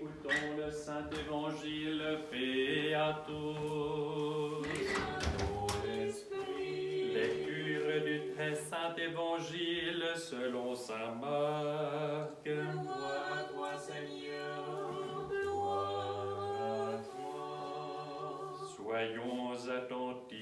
Écoutons le Saint-Évangile, paix à tous. Lecture du très Saint-Évangile selon saint Marc. Gloire à toi, Seigneur, gloire à toi. Soyons attentifs.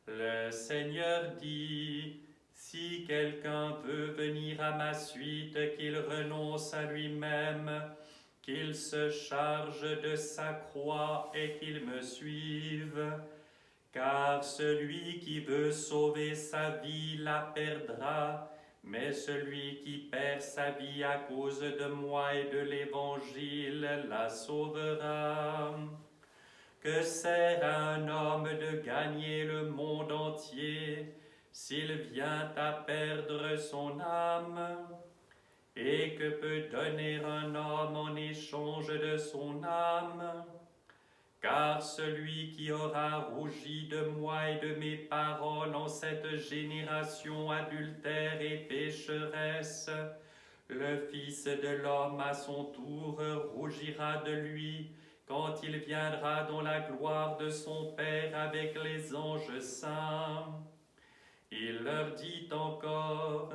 Le Seigneur dit: si quelqu'un veut venir à ma suite, qu'il renonce à lui-même, qu'il se charge de sa croix et qu'il me suive. Car celui qui veut sauver sa vie la perdra, mais celui qui perd sa vie à cause de moi et de l'Évangile la sauvera. Que sert à un homme de gagner le monde entier s'il vient à perdre son âme? Et que peut donner un homme en échange de son âme? Car celui qui aura rougi de moi et de mes paroles en cette génération adultère et pécheresse, le Fils de l'homme à son tour rougira de lui quand il viendra dans la gloire de son Père avec les anges saints. Il leur dit encore: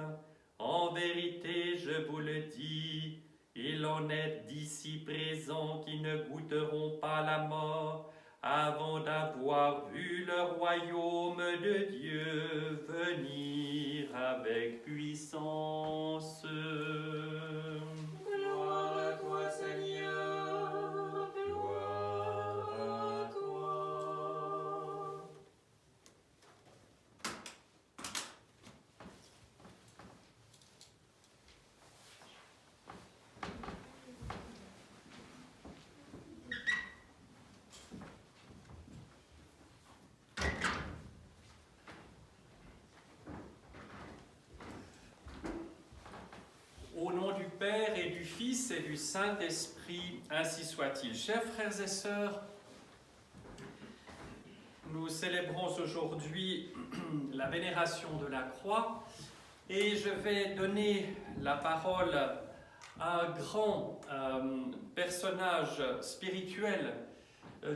en vérité, je vous le dis, il en est d'ici présents qui ne goûteront pas la mort avant d'avoir vu le royaume de Dieu venir avec puissance. Gloire à toi, Seigneur, gloire à toi. Au nom du Père et du Fils et du Saint-Esprit, ainsi soit-il. Chers frères et sœurs, nous célébrons aujourd'hui la vénération de la croix et je vais donner la parole à un grand personnage spirituel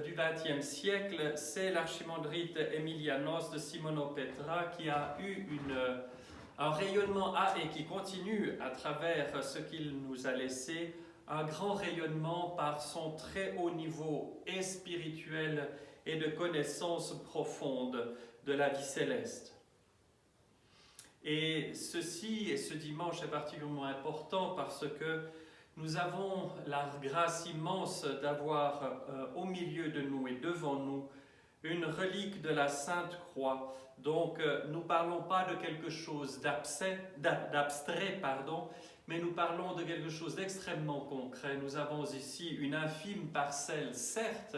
du XXe siècle. C'est l'archimandrite Emilianos de Simonopetra qui a eu un rayonnement et qui continue à travers ce qu'il nous a laissé, un grand rayonnement par son très haut niveau et spirituel et de connaissance profonde de la vie céleste. Et ce dimanche est particulièrement important parce que nous avons la grâce immense d'avoir au milieu de nous et devant nous une relique de la Sainte Croix. Donc, nous ne parlons pas de quelque chose d'abstrait, mais nous parlons de quelque chose d'extrêmement concret. Nous avons ici une infime parcelle, certes,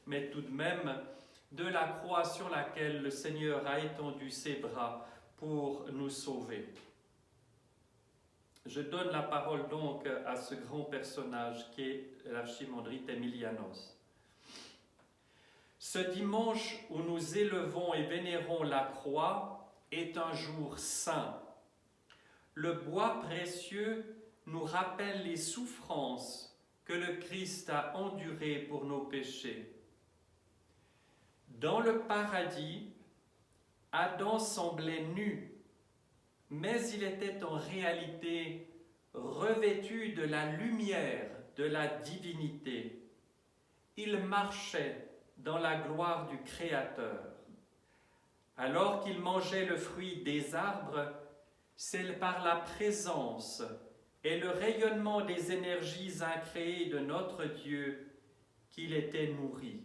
mais tout de même, de la croix sur laquelle le Seigneur a étendu ses bras pour nous sauver. Je donne la parole donc à ce grand personnage qui est l'archimandrite Emilianos. Ce dimanche où nous élevons et vénérons la croix est un jour saint. Le bois précieux nous rappelle les souffrances que le Christ a endurées pour nos péchés. Dans le paradis, Adam semblait nu, mais il était en réalité revêtu de la lumière de la divinité. Il marchait dans la gloire du Créateur. Alors qu'il mangeait le fruit des arbres, c'est par la présence et le rayonnement des énergies incréées de notre Dieu qu'il était nourri.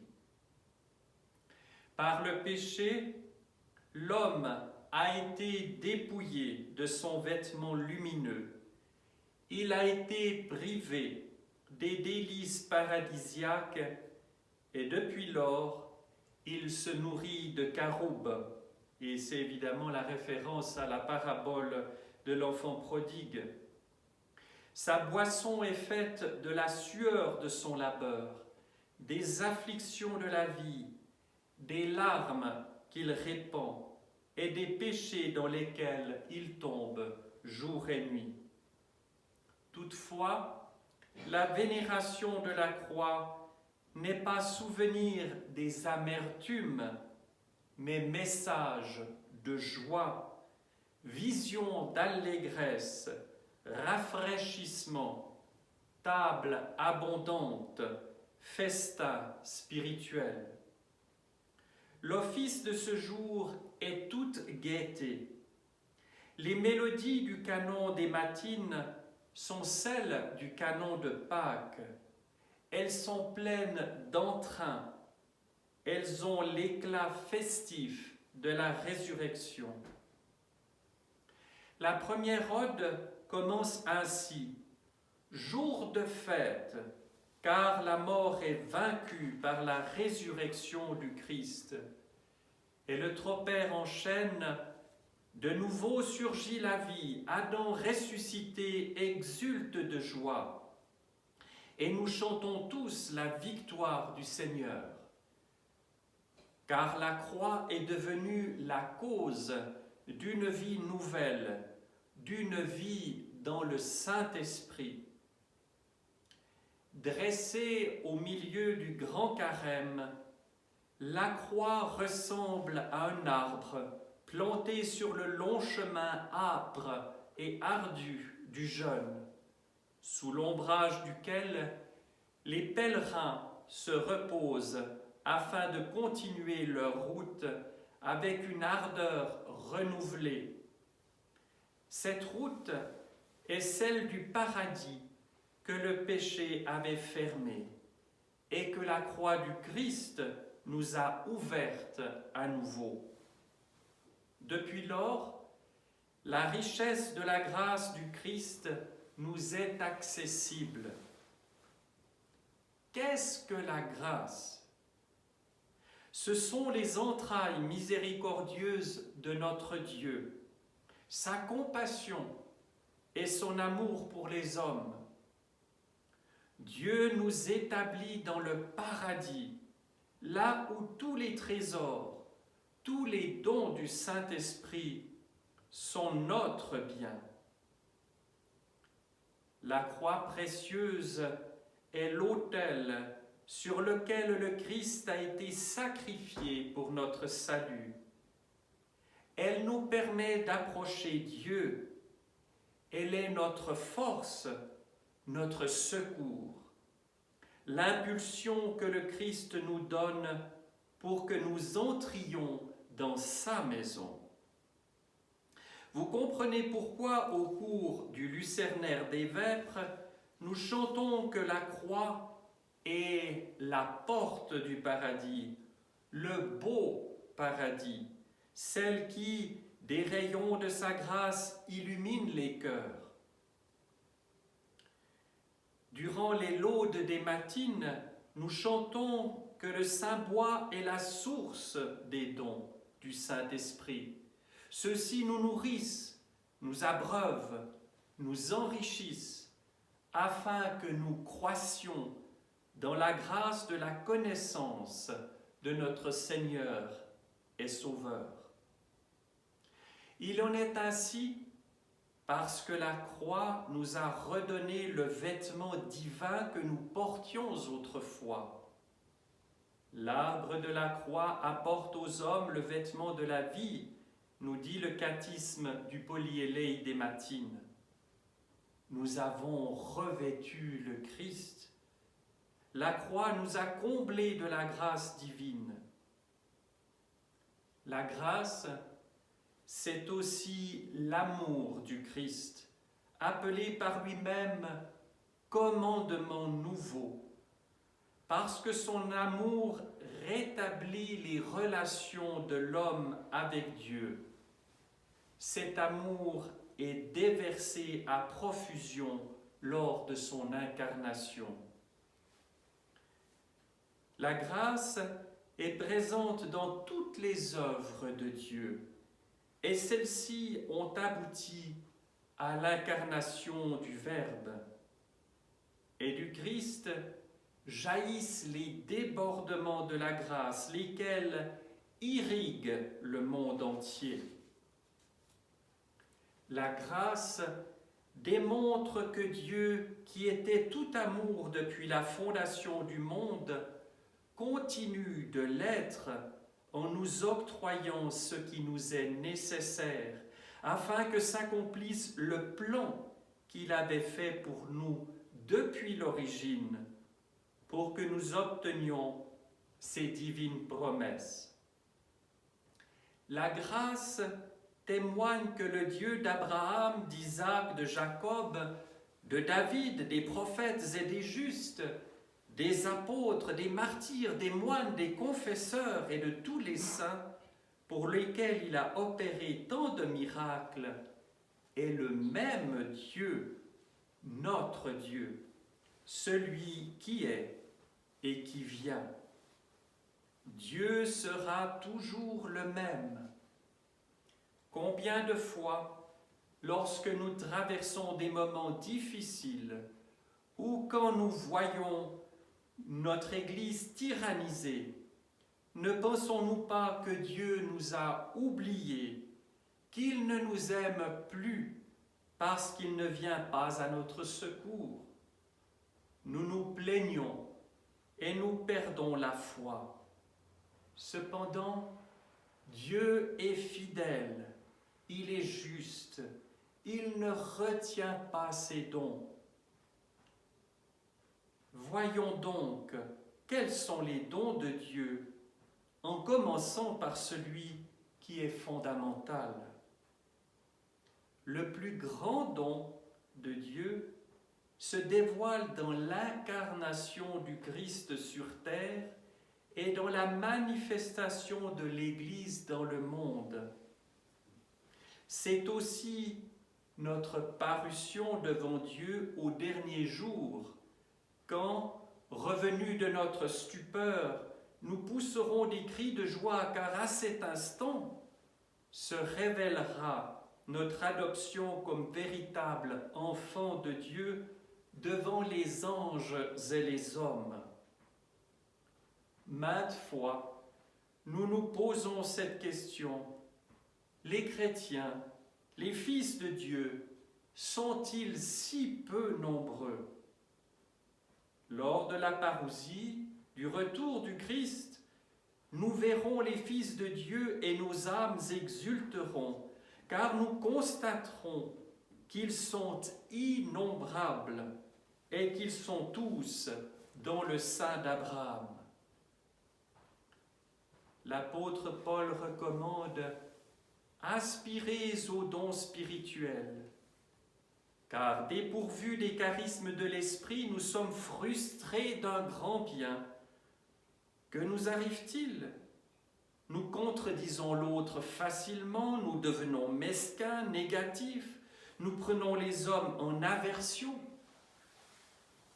Par le péché, l'homme a été dépouillé de son vêtement lumineux. Il a été privé des délices paradisiaques et depuis lors, il se nourrit de caroubes. Et c'est évidemment la référence à la parabole de l'enfant prodigue. Sa boisson est faite de la sueur de son labeur, des afflictions de la vie, des larmes qu'il répand et des péchés dans lesquels il tombe jour et nuit. Toutefois, La vénération de la croix n'est pas souvenir des amertumes, mais message de joie, vision d'allégresse, rafraîchissement, table abondante, festin spirituel. L'office de ce jour est toute gaieté. Les mélodies du canon des matines sont celles du canon de Pâques. Elles sont pleines d'entrain. Elles ont l'éclat festif de la résurrection. La première ode commence ainsi. Jour de fête, car la mort est vaincue par la résurrection du Christ. Et le tropère enchaîne. De nouveau surgit la vie, Adam ressuscité exulte de joie. Et nous chantons tous la victoire du Seigneur. Car la croix est devenue la cause d'une vie nouvelle, d'une vie dans le Saint-Esprit. Dressée au milieu du grand carême, la croix ressemble à un arbre planté sur le long chemin âpre et ardu du jeûne, sous l'ombrage duquel les pèlerins se reposent afin de continuer leur route avec une ardeur renouvelée. Cette route est celle du paradis que le péché avait fermé et que la croix du Christ nous a ouverte à nouveau. Depuis lors, la richesse de la grâce du Christ nous est accessible. Qu'est-ce que la grâce? Ce sont les entrailles miséricordieuses de notre Dieu, sa compassion et son amour pour les hommes. Dieu nous établit dans le paradis, là où tous les trésors, tous les dons du Saint-Esprit sont notre bien. La croix précieuse est l'autel sur lequel le Christ a été sacrifié pour notre salut. Elle nous permet d'approcher Dieu. Elle est notre force, notre secours, l'impulsion que le Christ nous donne pour que nous entrions dans sa maison. Vous comprenez pourquoi, au cours du Lucernaire des Vêpres, nous chantons que la croix est la porte du paradis, le beau paradis, celle qui, des rayons de sa grâce, illumine les cœurs. Durant les laudes des matines, nous chantons que le Saint-Bois est la source des dons du Saint-Esprit. Ceux-ci nous nourrissent, nous abreuvent, nous enrichissent, afin que nous croissions dans la grâce de la connaissance de notre Seigneur et Sauveur. Il en est ainsi parce que la croix nous a redonné le vêtement divin que nous portions autrefois. L'arbre de la croix apporte aux hommes le vêtement de la vie, nous dit le catéchisme du Polyélei des Matines. Nous avons revêtu le Christ. La croix nous a comblés de la grâce divine. La grâce, c'est aussi l'amour du Christ, appelé par lui-même commandement nouveau, parce que son amour rétablit les relations de l'homme avec Dieu. Cet amour est déversé à profusion lors de son incarnation. La grâce est présente dans toutes les œuvres de Dieu, et celles-ci ont abouti à l'incarnation du Verbe. Et du Christ jaillissent les débordements de la grâce, lesquels irriguent le monde entier. La grâce démontre que Dieu, qui était tout amour depuis la fondation du monde, continue de l'être en nous octroyant ce qui nous est nécessaire, afin que s'accomplisse le plan qu'il avait fait pour nous depuis l'origine, pour que nous obtenions ces divines promesses. La grâce témoigne que le Dieu d'Abraham, d'Isaac, de Jacob, de David, des prophètes et des justes, des apôtres, des martyrs, des moines, des confesseurs et de tous les saints pour lesquels il a opéré tant de miracles, est le même Dieu, notre Dieu, celui qui est et qui vient. Dieu sera toujours le même. Combien de fois, lorsque nous traversons des moments difficiles ou quand nous voyons notre Église tyrannisée, ne pensons-nous pas que Dieu nous a oubliés, qu'il ne nous aime plus parce qu'il ne vient pas à notre secours? Nous nous plaignons et nous perdons la foi. Cependant, Dieu est fidèle, il est juste, il ne retient pas ses dons. Voyons donc quels sont les dons de Dieu, en commençant par celui qui est fondamental. Le plus grand don de Dieu se dévoile dans l'incarnation du Christ sur terre et dans la manifestation de l'Église dans le monde. C'est aussi notre parution devant Dieu au dernier jour, quand, revenus de notre stupeur, nous pousserons des cris de joie, car à cet instant se révélera notre adoption comme véritable enfant de Dieu devant les anges et les hommes. Maintes fois, nous nous posons cette question. Les chrétiens, les fils de Dieu, sont-ils si peu nombreux? Lors de la parousie, du retour du Christ, nous verrons les fils de Dieu et nos âmes exulteront, car nous constaterons qu'ils sont innombrables et qu'ils sont tous dans le sein d'Abraham. L'apôtre Paul recommande « Aspirez aux dons spirituels ». Car dépourvus des charismes de l'esprit, nous sommes frustrés d'un grand bien. Que nous arrive-t-il? Nous contredisons l'autre facilement, nous devenons mesquins, négatifs, nous prenons les hommes en aversion.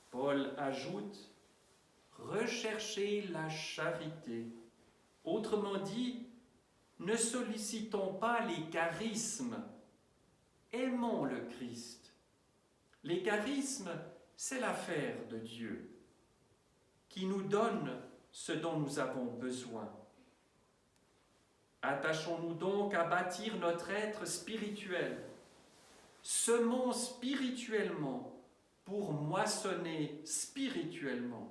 Paul ajoute « Recherchez la charité ». Autrement dit, ne sollicitons pas les charismes, aimons le Christ. Les charismes, c'est l'affaire de Dieu, qui nous donne ce dont nous avons besoin. Attachons-nous donc à bâtir notre être spirituel. Semons spirituellement pour moissonner spirituellement.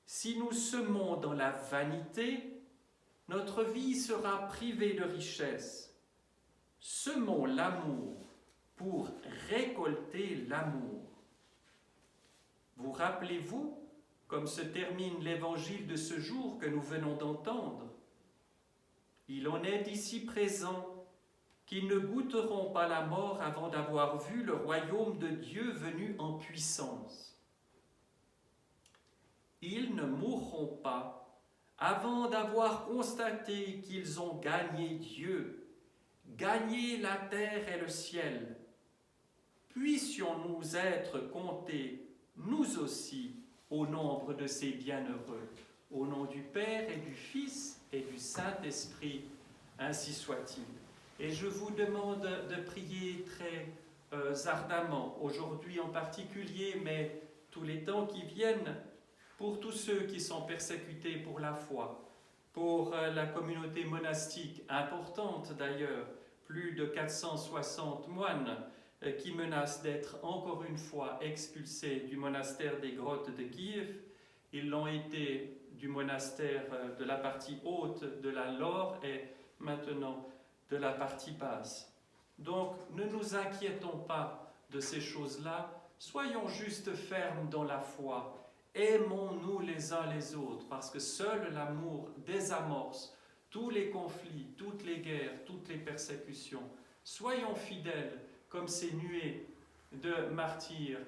Si nous semons dans la vanité, notre vie sera privée de richesse. Semons l'amour pour récolter l'amour. Vous rappelez-vous, comme se termine l'évangile de ce jour que nous venons d'entendre? Il en est d'ici présent qui ne goûteront pas la mort avant d'avoir vu le royaume de Dieu venu en puissance. Ils ne mourront pas avant d'avoir constaté qu'ils ont gagné Dieu, gagné la terre et le ciel. Puissions-nous être comptés, nous aussi, au nombre de ces bienheureux. Au nom du Père et du Fils et du Saint-Esprit, ainsi soit-il. Et je vous demande de prier très ardemment, aujourd'hui en particulier, mais tous les temps qui viennent, pour tous ceux qui sont persécutés pour la foi, pour la communauté monastique, importante d'ailleurs, plus de 460 moines, qui menacent d'être encore une fois expulsés du monastère des grottes de Kiev. Ils l'ont été du monastère de la partie haute de la Laure et maintenant de la partie basse. Donc ne nous inquiétons pas de ces choses-là, soyons juste fermes dans la foi. Aimons-nous les uns les autres, parce que seul l'amour désamorce tous les conflits, toutes les guerres, toutes les persécutions. Soyons fidèles comme ces nuées de martyrs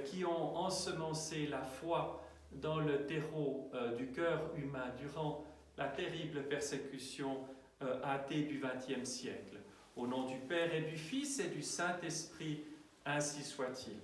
qui ont ensemencé la foi dans le terreau du cœur humain durant la terrible persécution athée du XXe siècle. Au nom du Père et du Fils et du Saint-Esprit, ainsi soit-il.